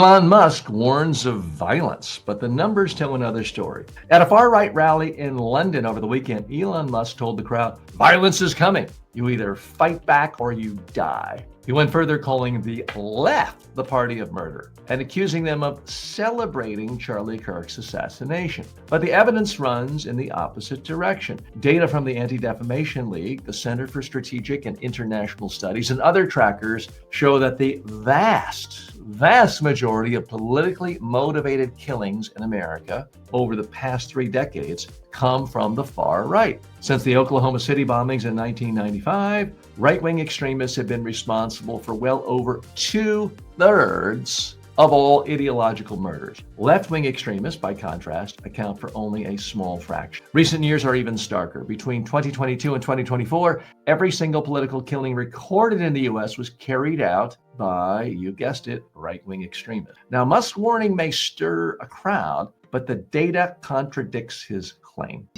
Elon Musk warns of violence, but the numbers tell another story. At a far-right rally in London over the weekend, Elon Musk told the crowd, "Violence is coming. You either fight back or you die." He went further, calling the left the party of murder and accusing them of celebrating Charlie Kirk's assassination. But the evidence runs in the opposite direction. Data from the Anti-Defamation League, the Center for Strategic and International Studies, and other trackers show that the vast majority of politically motivated killings in America over the past 3 decades come from the far right. Since the Oklahoma City bombings in 1995, right-wing extremists have been responsible for well over 2/3 of all ideological murders. Left-wing extremists, by contrast, account for only a small fraction. Recent years are even starker. Between 2022 and 2024, every single political killing recorded in the U.S. was carried out by, you guessed it, right-wing extremists. Now, Musk's warning may stir a crowd, but the data contradicts his claim.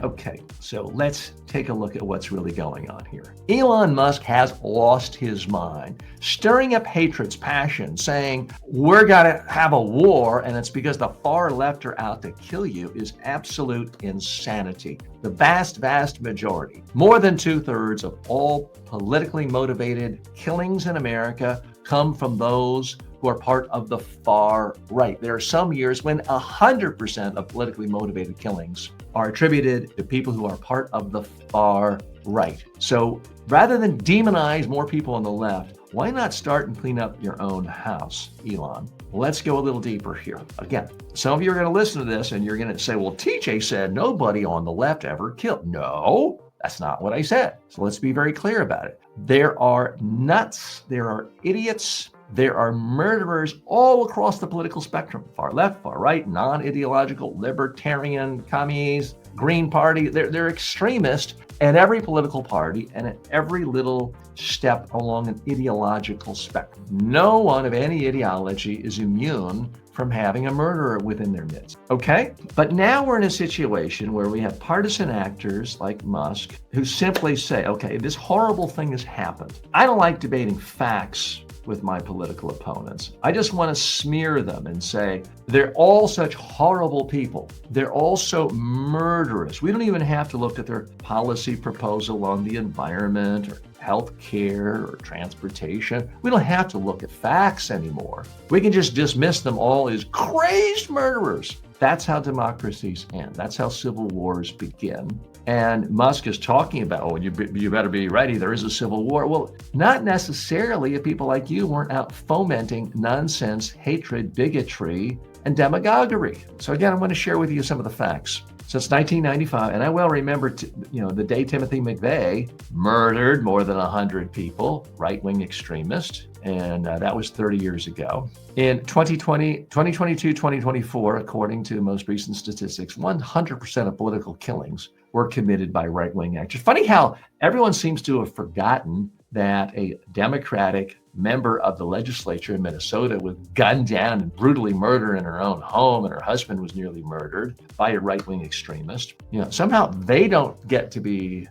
Okay, so let's take a look at what's really going on here. Elon Musk has lost his mind, stirring up hatred's passion, saying, "We're gonna have a war, and it's because the far left are out to kill you," is absolute insanity. The vast majority, more than 2/3 of all politically motivated killings in America come from those who are part of the far right. There are some years when 100% of politically motivated killings are attributed to people who are part of the far right. So rather than demonize more people on the left, why not start and clean up your own house, Elon? Let's go a little deeper here. Again, some of you are going to listen to this and you're going to say, well, TJ said nobody on the left ever killed. No, that's not what I said. So let's be very clear about it. There are nuts, there are idiots, there are murderers all across the political spectrum, far left, far right, non-ideological, libertarian, commies, Green Party. They're extremists at every political party and at every little step along an ideological spectrum. No one of any ideology is immune from having a murderer within their midst. Okay? But now we're in a situation where we have partisan actors like Musk who simply say, okay, this horrible thing has happened. I don't like debating facts with my political opponents. I just want to smear them and say, they're all such horrible people. They're all so murderous. We don't even have to look at their policy proposal on the environment or health care or transportation. We don't have to look at facts anymore. We can just dismiss them all as crazed murderers. That's how democracies end. That's how civil wars begin. And Musk is talking about, oh, you better be ready. There is a civil war. Well, not necessarily if people like you weren't out fomenting nonsense, hatred, bigotry, and demagoguery. So again, I'm going to share with you some of the facts. Since 1995, and I well remember, the day Timothy McVeigh murdered more than 100 people, right-wing extremists, and that was 30 years ago. In 2022, 2024, according to most recent statistics, 100% of political killings were committed by right-wing actors. Funny how everyone seems to have forgotten that a Democratic member of the legislature in Minnesota was gunned down and brutally murdered in her own home, and her husband was nearly murdered by a right-wing extremist. Somehow they don't get to be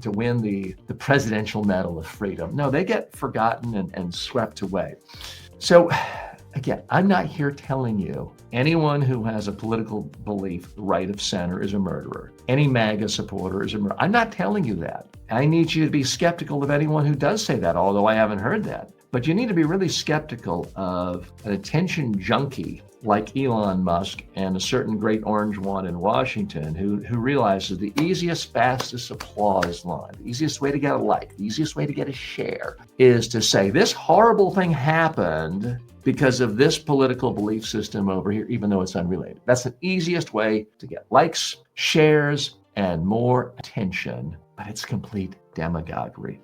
to win the Presidential Medal of Freedom. No, they get forgotten and swept away. So again, I'm not here telling you anyone who has a political belief, right of center, is a murderer. Any MAGA supporter is a murderer. I'm not telling you that. I need you to be skeptical of anyone who does say that, although I haven't heard that. But you need to be really skeptical of an attention junkie like Elon Musk and a certain great orange one in Washington who realizes the easiest, fastest applause line, the easiest way to get a like, the easiest way to get a share is to say this horrible thing happened because of this political belief system over here, even though it's unrelated. That's the easiest way to get likes, shares, and more attention, but it's complete demagoguery.